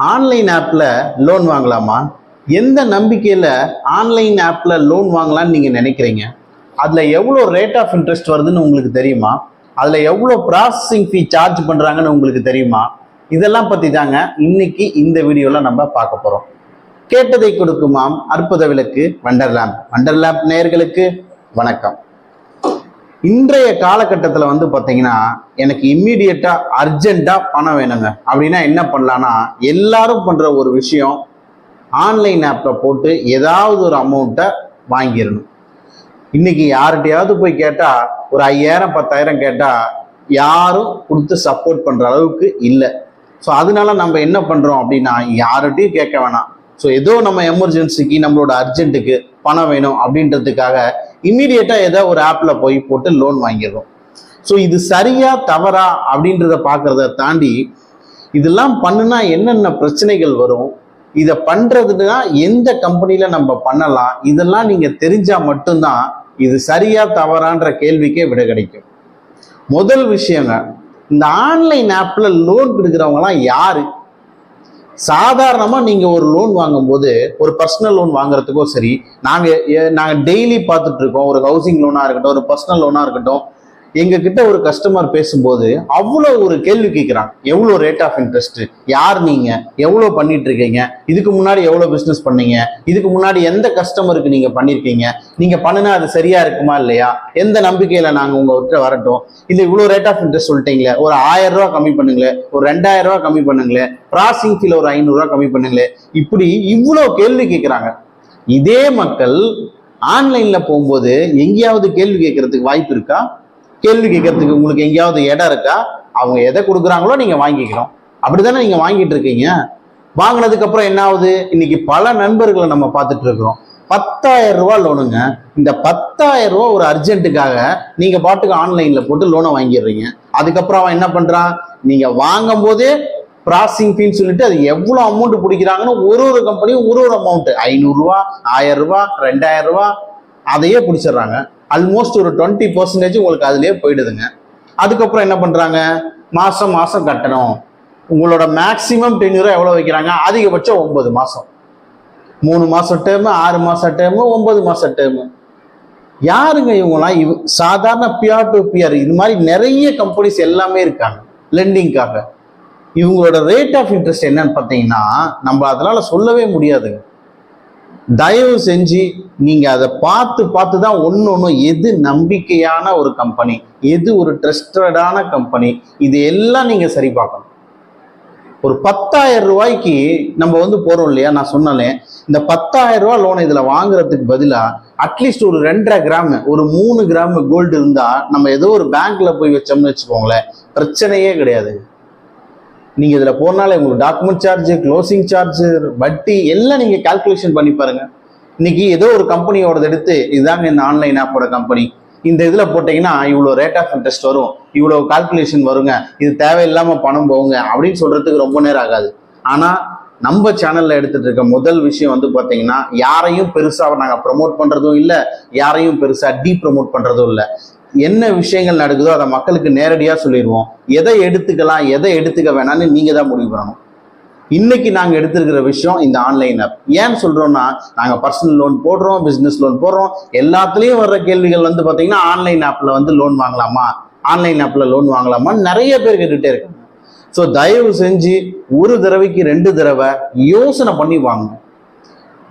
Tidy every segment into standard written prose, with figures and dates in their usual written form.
Online ஆப்ல loan வாங்கலாமா? எந்த நம்பிக்கையில ஆன்லைன் ஆப்ல லோன் வாங்கலாம்னு நீங்க நினைக்கிறீங்க? அதுல எவ்வளவு ரேட் ஆஃப் இன்ட்ரெஸ்ட் வருதுன்னு உங்களுக்கு தெரியுமா? அதுல எவ்வளவு ப்ராசஸிங் ஃபீ சார்ஜ் பண்றாங்கன்னு உங்களுக்கு தெரியுமா? இதெல்லாம் பத்தி தாங்க இன்னைக்கு இந்த வீடியோல நம்ம பார்க்க போறோம். கேட்டதை கொடுக்குமாம் அற்புத விளக்கு வண்டர்லேம்ப் நேயர்களுக்கு வணக்கம். இன்றைய காலகட்டத்தில் பார்த்தீங்கன்னா எனக்கு இம்மீடியட்டா அர்ஜென்ட்டா பணம் வேணுங்க அப்படின்னா என்ன பண்ணலான்னா, எல்லாரும் பண்ற ஒரு விஷயம், ஆன்லைன் ஆப்ல போட்டு ஏதாவது ஒரு அமௌண்ட்டை வாங்கிடணும். இன்னைக்கு யார்கிட்டையாவது போய் கேட்டா ஒரு 5000 10,000 கேட்டா யாரும் கொடுத்து சப்போர்ட் பண்ற அளவுக்கு இல்லை. ஸோ அதனால நம்ம என்ன பண்றோம் அப்படின்னா, யார்கிட்டையும் கேட்க வேணாம். ஸோ ஏதோ நம்ம எமர்ஜென்சிக்கு நம்மளோட அர்ஜென்ட்டுக்கு பணம் வேணும் அப்படின்றதுக்காக இம்மீடியட்டா ஏதோ ஒரு ஆப்ல போய் போட்டு லோன் வாங்கிடுறோம். ஸோ இது சரியா தவறா அப்படின்றத பார்க்கறத தாண்டி, இதெல்லாம் பண்ணுனா என்னென்ன பிரச்சனைகள் வரும், இதை பண்றதுன்னா எந்த கம்பெனில நம்ம பண்ணலாம், இதெல்லாம் நீங்க தெரிஞ்சா மட்டும்தான் இது சரியா தவறான்ற கேள்விக்கே விட கிடைக்கும். முதல் விஷயங்க, இந்த ஆன்லைன் ஆப்ல லோன் கொடுக்குறவங்கலாம் யாரு? சாதாரணமா நீங்க ஒரு லோன் வாங்கும்போது, ஒரு பர்சனல் லோன் வாங்குறதுக்கோ சரி, நாங்க டெய்லி பார்த்துட்டு இருக்கோம். ஒரு ஹவுசிங் லோனா இருக்கட்டும், ஒரு பர்சனல் லோனா இருக்கட்டும், எங்க கிட்ட ஒரு கஸ்டமர் பேசும்போது அவ்வளவு ஒரு கேள்வி கேட்கிறாங்க. எவ்வளவு ரேட் ஆஃப் இன்ட்ரெஸ்ட், யார் நீங்க, எவ்வளவு பண்ணிட்டு இருக்கீங்க, இதுக்கு முன்னாடி எவ்வளவு பிசினஸ் பண்ணீங்க, இதுக்கு முன்னாடி எந்த கஸ்டமருக்கு நீங்க பண்ணிருக்கீங்க, நீங்க பண்ணுனா அது சரியா இருக்குமா இல்லையா, எந்த நம்பிக்கையில நாங்க உங்ககிட்ட வரட்டும், இல்ல இவ்வளவு ரேட் ஆஃப் இன்ட்ரெஸ்ட் சொல்லிட்டீங்களே, ஒரு 1000 ரூபாய் கம்மி பண்ணுங்களேன், ஒரு 2000 ரூபாய் கம்மி பண்ணுங்களேன், ப்ராசஸிங் ஃபீல ஒரு 500 ரூபாய் கம்மி பண்ணுங்களேன், இப்படி இவ்வளவு கேள்வி கேட்கிறாங்க. இதே மக்கள் ஆன்லைன்ல போகும்போது எங்கேயாவது கேள்வி கேட்கறதுக்கு வாய்ப்பு இருக்கா? கேள்வி கேட்கறதுக்கு உங்களுக்கு எங்கேயாவது இடம் இருக்கா? அவங்க எதை கொடுக்குறாங்களோ நீங்க வாங்கிக்கணும். அப்படித்தானே நீங்க வாங்கிட்டு இருக்கீங்க. வாங்கினதுக்கு அப்புறம் என்ன ஆகுது? இன்னைக்கு பல நண்பர்களை நம்ம பார்த்துட்டு இருக்கிறோம். 10,000 ரூபாய் லோனுங்க. இந்த 10,000 ரூபாய் ஒரு அர்ஜென்ட்டுக்காக நீங்க பாட்டுக்கு ஆன்லைன்ல போட்டு லோனை வாங்கிடுறீங்க. அதுக்கப்புறம் அவன் என்ன பண்றான், நீங்க வாங்கும் போதே ப்ராசஸிங் ஃபீன்னு சொல்லிட்டு அது எவ்வளவு அமௌண்ட் பிடிக்கிறாங்கன்னு ஒரு கம்பெனியும் ஒரு அமௌண்ட், 500 ரூபாய், 1000 ரூபாய், 2000 ரூபாய், அதையே பிடிச்சிடுறாங்க. ஆல்மோஸ்ட் ஒரு 20% உங்களுக்கு அதுலயே போயிடுதுங்க. அதுக்கப்புறம் என்ன பண்றாங்க, மாசம் மாசம் கட்டணும். உங்களோட மேக்சிமம் டென்யூரா எவ்வளவு வைக்கிறாங்க, அதிகபட்சம் 9 மாசம், 3 மாசம் டேர்ம், 6 மாசம் டேர்ம், 9 மாசம் டேர்ம். யாருங்க இவங்கலாம்? சாதாரண பியர் டு பியர் இது மாதிரி நிறைய கம்பெனிஸ் எல்லாமே இருக்காங்க லெண்டிங்காக. இவங்களோட ரேட் ஆஃப் இன்ட்ரெஸ்ட் என்னன்னு பார்த்தீங்கன்னா, நம்ம அதனால சொல்லவே முடியாதுங்க. தயவு செஞ்சு நீங்க அதை பார்த்து தான் ஒன்னொன்னு எது நம்பிக்கையான ஒரு கம்பெனி, எது ஒரு ட்ரஸ்டடான கம்பெனி, இது எல்லாம் நீங்க சரி பார்க்கணும். ஒரு 10,000 ரூபாய்க்கு நம்ம போறோம் இல்லையா, நான் சொன்னேன், இந்த 10,000 ரூபாய் லோன் இதுல வாங்குறதுக்கு பதிலா அட்லீஸ்ட் ஒரு 2.5 கிராம், ஒரு 3 கிராம் கோல்டு இருந்தா நம்ம ஏதோ ஒரு பேங்க்ல போய் வச்சோம்னு வச்சுக்கோங்களேன், பிரச்சனையே கிடையாது. நீங்க இதுல போனாலே உங்களுக்கு டாக்குமெண்ட் சார்ஜ், க்ளோசிங் சார்ஜ், வட்டி எல்லாம் நீங்க கால்குலேஷன் பண்ணி பாருங்க. இன்னைக்கு ஏதோ ஒரு கம்பெனியோட எடுத்து, இதுதாங்க இந்த ஆன்லைன் ஆப்போட கம்பெனி, இந்த இதுல போட்டீங்கன்னா இவ்வளவு ரேட் ஆஃப் இன்ட்ரெஸ்ட் வரும், இவ்வளவு கால்குலேஷன் வருங்க, இது தேவையில்லாம பணம் போகுங்க அப்படின்னு சொல்றதுக்கு ரொம்ப நேரம் ஆகாது. ஆனா நம்ம சேனல்ல எடுத்துட்டு இருக்க முதல் விஷயம் பாத்தீங்கன்னா, யாரையும் பெருசா நாங்க ப்ரமோட் பண்றதும் இல்லை, யாரையும் பெருசா ப்ரமோட் பண்றதும் இல்லை. என்ன விஷயங்கள் நடக்குதோ அதை மக்களுக்கு நேரடியா சொல்லிடுவோம். எதை எடுத்துக்கலாம், எதை எடுத்துக்க வேணாம்னு நீங்க தான் முடிவு பண்ணணும். இன்னைக்கு நாங்க எடுத்திருக்கிற விஷயம் இந்த ஆன்லைன் ஆப். ஏன் சொல்றோம்னா, நாங்க பர்சனல் லோன் போடுறோம், பிசினஸ் லோன் போடுறோம், எல்லாத்துலயும் வர்ற கேள்விகள் பாத்தீங்கன்னா, ஆன்லைன் ஆப்ல லோன் வாங்கலாமா, ஆன்லைன் ஆப்ல லோன் வாங்கலாமான்னு நிறைய பேர் கேட்டுட்டே இருக்காங்க. ஸோ தயவு செஞ்சு ஒரு தடவைக்கு 2 தடவை யோசனை பண்ணி வாங்க.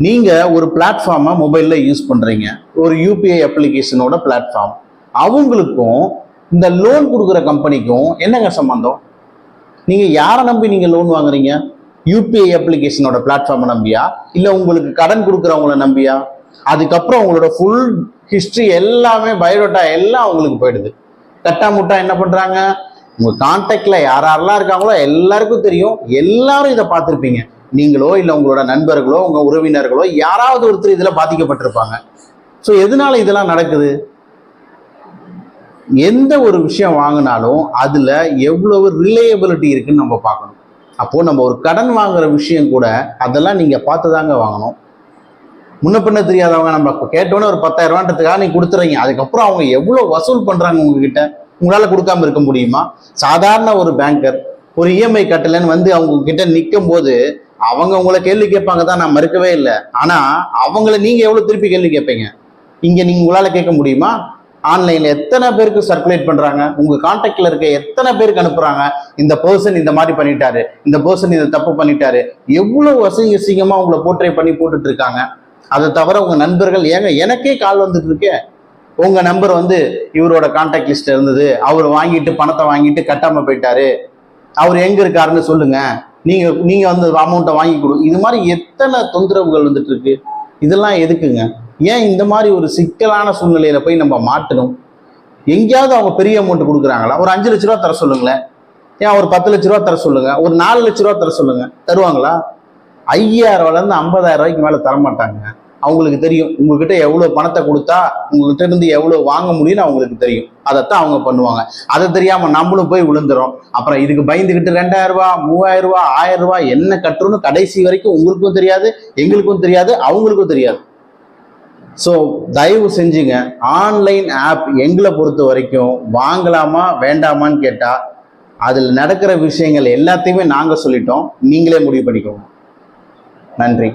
நீங்க ஒரு பிளாட்ஃபார்மை மொபைல்ல யூஸ் பண்றீங்க, ஒரு யூபிஐ அப்ளிகேஷனோட பிளாட்ஃபார்ம். அவங்களுக்கும் இந்த லோன் கொடுக்குற கம்பெனிக்கும் என்னங்க சம்பந்தம்? நீங்க யாரை நம்பி நீங்க லோன் வாங்குறீங்க? யூபிஐ அப்ளிகேஷனோட பிளாட்ஃபார்மை நம்பியா, இல்ல உங்களுக்கு கடன் கொடுக்குறவங்கள நம்பியா? அதுக்கப்புறம் உங்களோட ஃபுல் ஹிஸ்டரி எல்லாமே, பயோடேட்டா எல்லாம் உங்களுக்கு போயிடுது. கட்டா முட்டா என்ன பண்றாங்க, உங்க கான்டாக்ட்ல யாரெல்லாம் இருக்காங்களோ எல்லாருக்கும் தெரியும், எல்லாரும் இதை பார்த்துருப்பீங்க. நீங்களோ இல்ல உங்களோட நண்பர்களோ உங்க உறவினர்களோ யாராவது ஒருத்தர் இதுல பாதிக்கப்பட்டிருப்பாங்க. ஸோ எதனால இதெல்லாம் நடக்குது? எந்த ஒரு விஷயம் வாங்கினாலும் அதுல எவ்வளவு ரிலையபிலிட்டி இருக்குன்னு நம்ம பார்க்கணும். அப்போ நம்ம ஒரு கடன் வாங்குற விஷயம் கூட அதெல்லாம் நீங்க பார்த்துதாங்க வாங்கணும். முன்ன பின்ன தெரியாதவங்க நம்ம கேட்டோன்னே ஒரு 10,000 ரூபான்றதுக்காக நீங்க கொடுத்துறீங்க, அதுக்கப்புறம் அவங்க எவ்வளவு வசூல் பண்றாங்க உங்ககிட்ட, உங்களால கொடுக்காம இருக்க முடியுமா? சாதாரண ஒரு பேங்கர் ஒரு இஎம்ஐ கட்டலன்னு வந்து அவங்க கிட்ட நிற்கும் போது அவங்க உங்களை கேள்வி கேட்பாங்க தான், நான் மறுக்கவே இல்லை. ஆனா அவங்கள நீங்க எவ்வளவு திருப்பி கேள்வி கேட்பீங்க? இங்க நீங்க உங்களால கேட்க முடியுமா? ஆன்லைன்ல எத்தனை பேருக்கு சர்க்குலேட் பண்றாங்க, உங்க கான்டாக்ட்ல இருக்க எத்தனை பேருக்கு அனுப்புறாங்க, இந்த பர்சன் இந்த மாதிரி பண்ணிட்டாரு, இந்த பர்சன் இந்த தப்பு பண்ணிட்டாரு, எவ்வளவு அசிங்கமா உங்களை போர்ட்ரே பண்ணி போட்டுட்டு இருக்காங்க. அதை தவிர உங்க நண்பர்கள், ஏங்க எனக்கே கால் வந்துட்டு இருக்கே, உங்க நம்பர் வந்து இவரோட கான்டாக்ட் லிஸ்ட் இருந்தது, அவர் வாங்கிட்டு பணத்தை வாங்கிட்டு கட்டாம போயிட்டாரு, அவர் எங்க இருக்காருன்னு சொல்லுங்க, நீங்க வந்து அமௌண்ட்டை வாங்கி கொடு. இது மாதிரி எத்தனை தொந்தரவுகள் வந்துட்டு இருக்கு. இதெல்லாம் எதுக்குங்க? ஏன் இந்த மாதிரி ஒரு சிக்கலான சூழ்நிலையில போய் நம்ம மாட்டணும்? எங்கேயாவது அவங்க பெரிய அமௌண்ட் கொடுக்குறாங்களா? ஒரு 5 லட்ச ரூபா தர சொல்லுங்களேன், ஏன் ஒரு 10 லட்ச ரூபா தர சொல்லுங்க, ஒரு 4 லட்ச ரூபா தர சொல்லுங்க, தருவாங்களா? 5000 ரூபாயிலிருந்து 50,000 ரூபாய்க்கு மேல தரமாட்டாங்க. அவங்களுக்கு தெரியும் உங்ககிட்ட எவ்வளவு பணத்தை கொடுத்தா உங்ககிட்ட இருந்து எவ்வளவு வாங்க முடியும்னு அவங்களுக்கு தெரியும். அதைத்தான் அவங்க பண்ணுவாங்க. அதை தெரியாம நம்மளும் போய் விழுந்துரும். அப்புறம் இதுக்கு பயந்துகிட்டு 2000 ரூபாய் 3000 ரூபாய் 1000 ரூபாய் என்ன கட்டுறோன்னு கடைசி வரைக்கும் உங்களுக்கும் தெரியாது, எங்களுக்கும் தெரியாது, அவங்களுக்கும் தெரியாது. ஸோ தயவு செஞ்சுங்க, ஆன்லைன் ஆப் எங்களை பொறுத்த வரைக்கும் வாங்கலாமா வேண்டாமான்னு கேட்டா அதில் நடக்கிற விஷயங்கள் எல்லாத்தையுமே நாங்கள் சொல்லிட்டோம், நீங்களே முடிவு பண்ணிக்கோங்க. நன்றி.